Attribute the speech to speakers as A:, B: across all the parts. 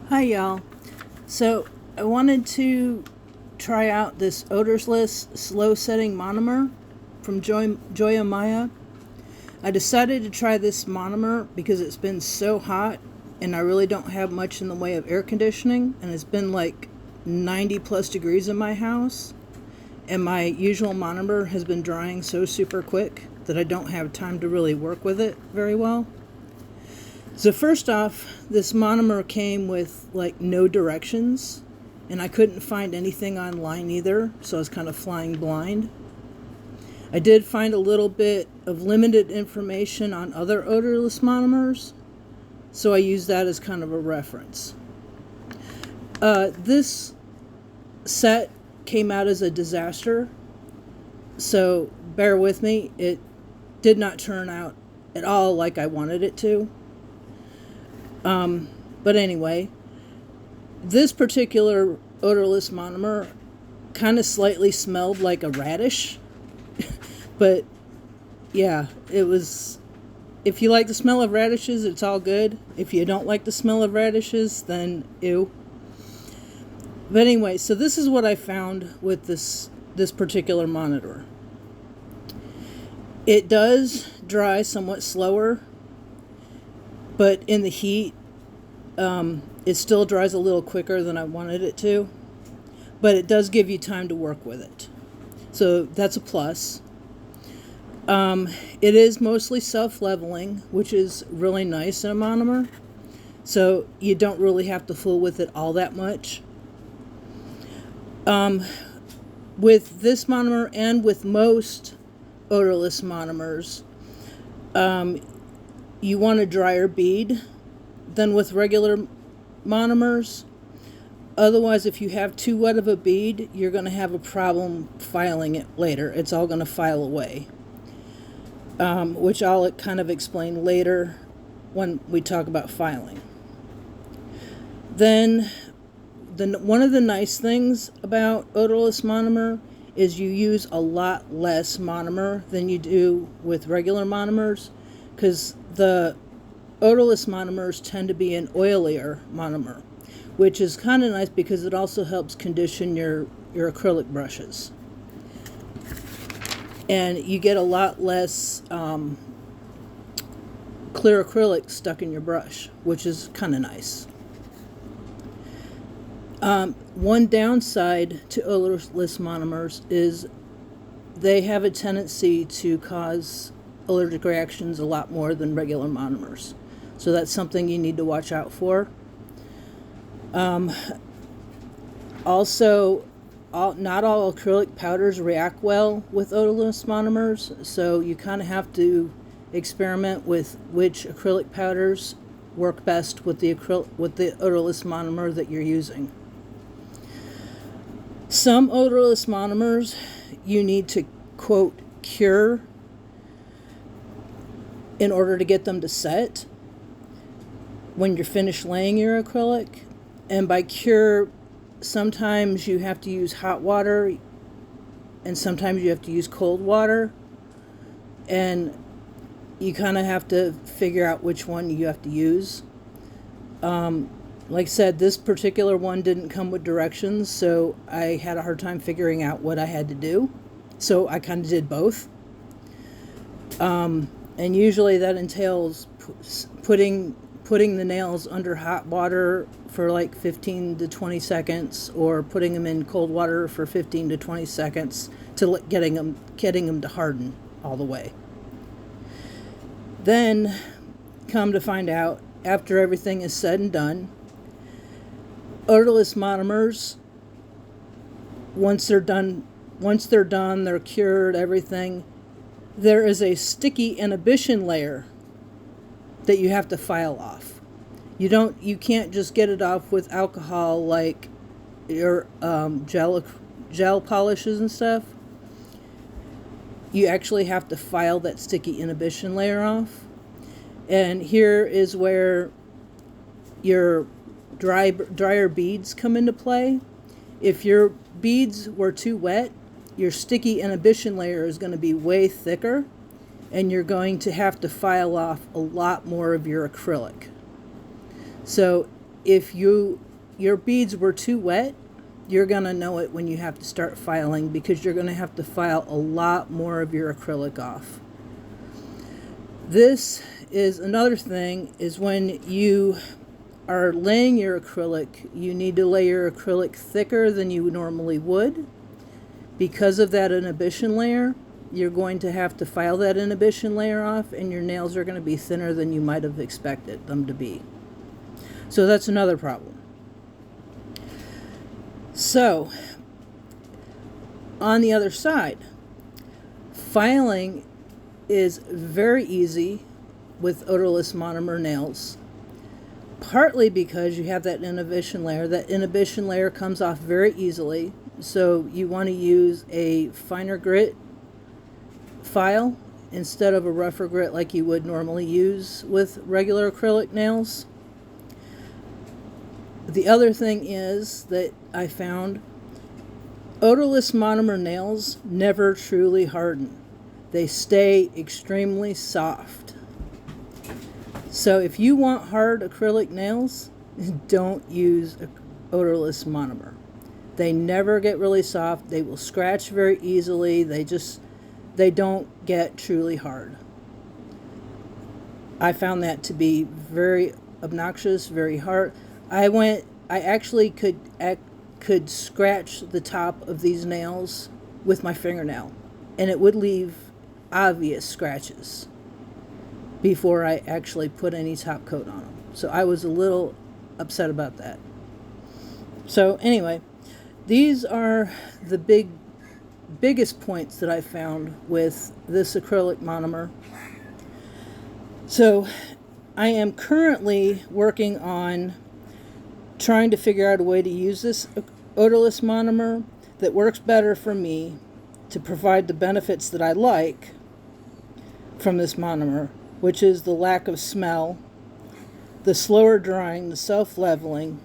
A: Hi, y'all. So, I wanted to try out this Oderless slow setting monomer from Joya Maya. I decided to try this monomer because it's been so hot and I really don't have much in the way of air conditioning, and it's been like 90 plus degrees in my house, and my usual monomer has been drying so super quick that I don't have time to really work with it very well. So first off, this monomer came with like no directions, and I couldn't find anything online either, so I was kind of flying blind. I did find a little bit of limited information on other odorless monomers, so I used that as kind of a reference. This set came out as a disaster, so bear with me. It did not turn out at all like I wanted it to. But anyway, this particular odorless monomer kind of slightly smelled like a radish. But yeah, it was. If you like the smell of radishes, it's all good. If you don't like the smell of radishes, then ew. But anyway, so this is what I found with this particular monitor. It does dry somewhat slower, but in the heat, it still dries a little quicker than I wanted it to. But it does give you time to work with it, so that's a plus. It is mostly self-leveling, which is really nice in a monomer, so you don't really have to fool with it all that much. With this monomer and with most odorless monomers, you want a drier bead than with regular monomers. Otherwise, if you have too wet of a bead, you're going to have a problem filing it later. It's all going to file away, which I'll kind of explain later when we talk about filing. Then, one of the nice things about odorless monomer is you use a lot less monomer than you do with regular monomers, because the odorless monomers tend to be an oilier monomer, which is kind of nice because it also helps condition your acrylic brushes. And you get a lot less clear acrylic stuck in your brush, which is kind of nice. One downside to odorless monomers is they have a tendency to cause allergic reactions a lot more than regular monomers. So that's something you need to watch out for. Also, not all acrylic powders react well with odorless monomers, so you kind of have to experiment with which acrylic powders work best with the odorless monomer that you're using. Some odorless monomers you need to, quote, cure in order to get them to set when you're finished laying your acrylic. And by cure, sometimes you have to use hot water and sometimes you have to use cold water, and you kind of have to figure out which one you have to use. Like I said, this particular one didn't come with directions, so I had a hard time figuring out what I had to do. So I kind of did both. And usually that entails putting the nails under hot water for like 15 to 20 seconds, or putting them in cold water for 15 to 20 seconds to getting them to harden all the way. Then, come to find out, after everything is said and done, odorless monomers, once they're done, they're cured, everything, there is a sticky inhibition layer that you have to file off. You can't just get it off with alcohol like your gel polishes and stuff. You actually have to file that sticky inhibition layer off. And here is where your drier beads come into play. If your beads were too wet, your sticky inhibition layer is going to be way thicker, and you're going to have to file off a lot more of your acrylic. So if your beads were too wet, you're going to know it when you have to start filing, because you're going to have to file a lot more of your acrylic off. This is another thing, is when you are laying your acrylic, you need to lay your acrylic thicker than you normally would. Because of that inhibition layer, you're going to have to file that inhibition layer off, and your nails are going to be thinner than you might have expected them to be. So that's another problem. So, on the other side, filing is very easy with odorless monomer nails, partly because you have that inhibition layer. That inhibition layer comes off very easily, so you want to use a finer grit file instead of a rougher grit like you would normally use with regular acrylic nails. The other thing is that I found odorless monomer nails never truly harden. They stay extremely soft. So if you want hard acrylic nails, don't use odorless monomer. They never get really soft. They will scratch very easily. They don't get truly hard. I found that to be very obnoxious, very hard. I actually could scratch the top of these nails with my fingernail, and it would leave obvious scratches before I actually put any top coat on them. So I was a little upset about that. So anyway, these are the biggest points that I found with this acrylic monomer. So I am currently working on trying to figure out a way to use this odorless monomer that works better for me to provide the benefits that I like from this monomer, which is the lack of smell, the slower drying, the self-leveling,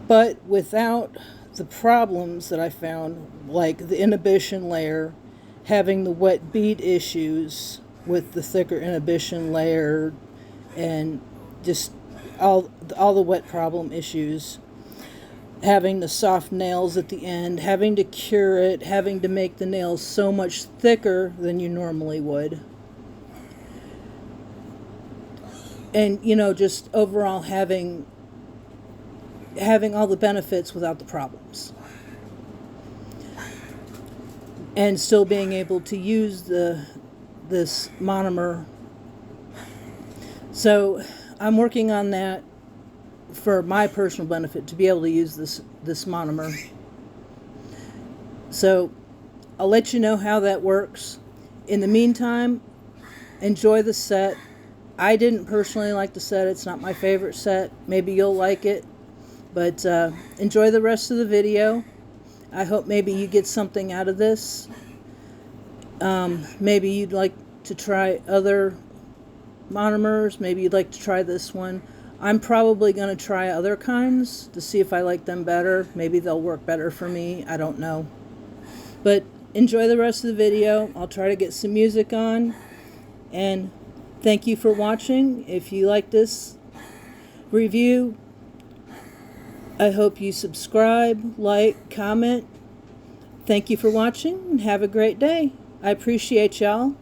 A: but without the problems that I found, like the inhibition layer, having the wet bead issues with the thicker inhibition layer, and just all the wet problem issues, having the soft nails at the end, having to cure it, having to make the nails so much thicker than you normally would. And, just overall having all the benefits without the problems. And still being able to use this monomer. So I'm working on that for my personal benefit, to be able to use this monomer. So I'll let you know how that works. In the meantime, enjoy the set. I didn't personally like the set. It's not my favorite set. Maybe you'll like it. But enjoy the rest of the video. I hope maybe you get something out of this. Maybe you'd like to try other monomers. Maybe you'd like to try this one. I'm probably going to try other kinds to see if I like them better. Maybe they'll work better for me. I don't know. But enjoy the rest of the video. I'll try to get some music on. And thank you for watching. If you like this review, I hope you subscribe, like, comment. Thank you for watching, and have a great day. I appreciate y'all.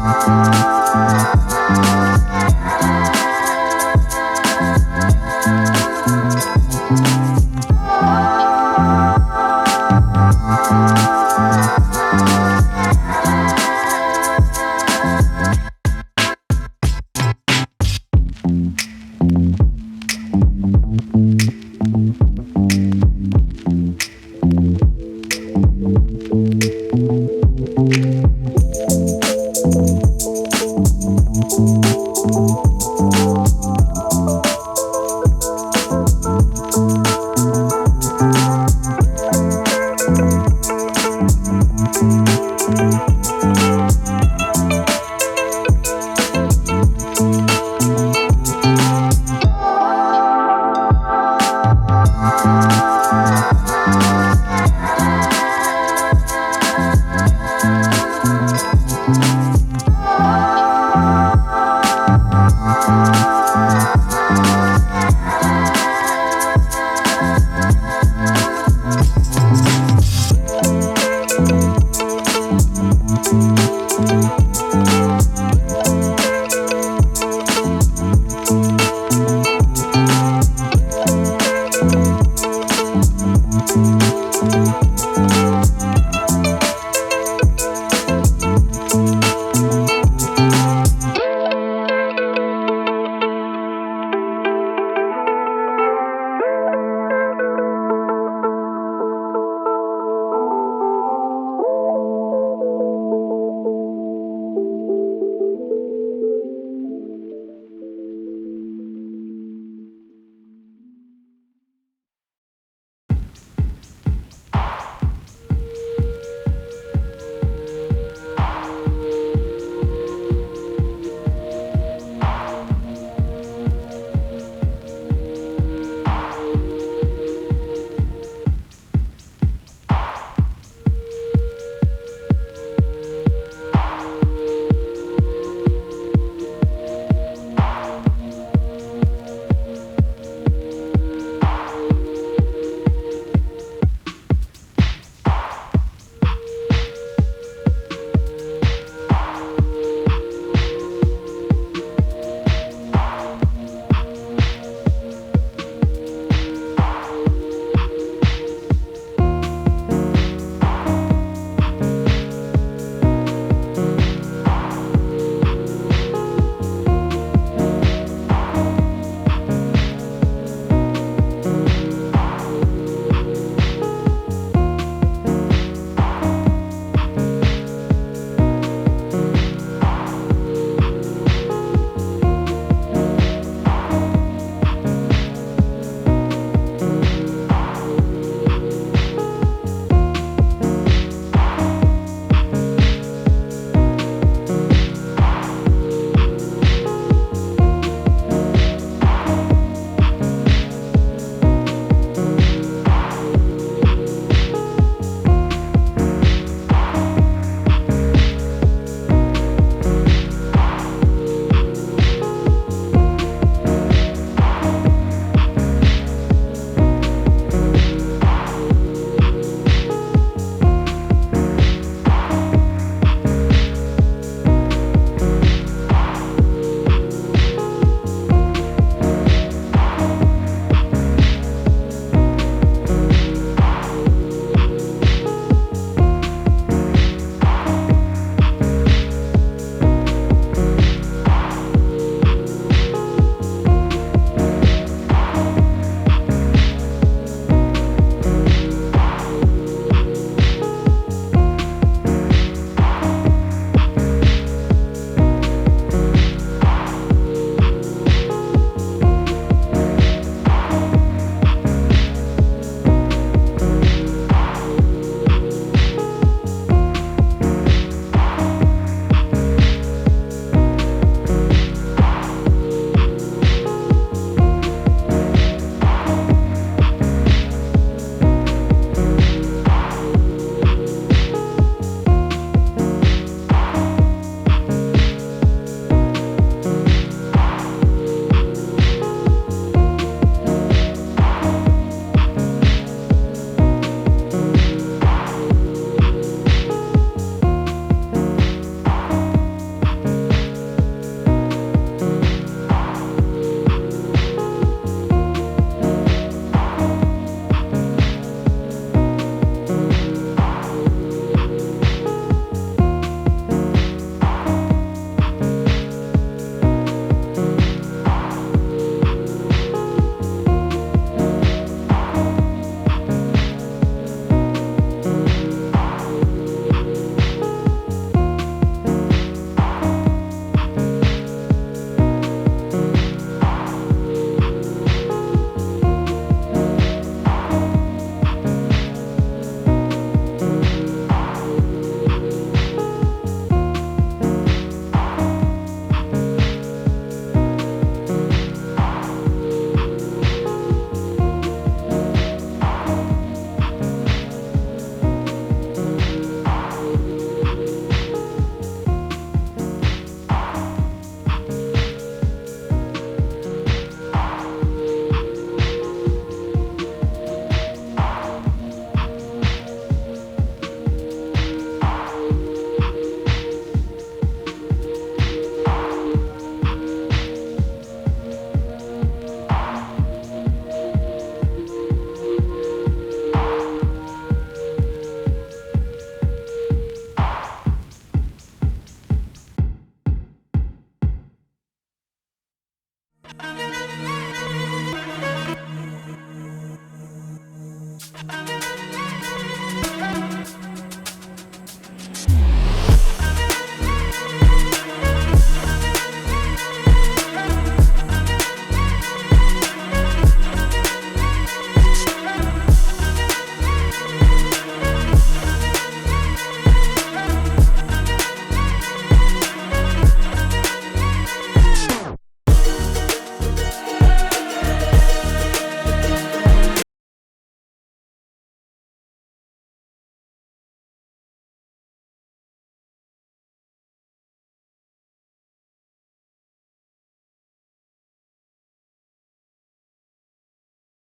B: Bye.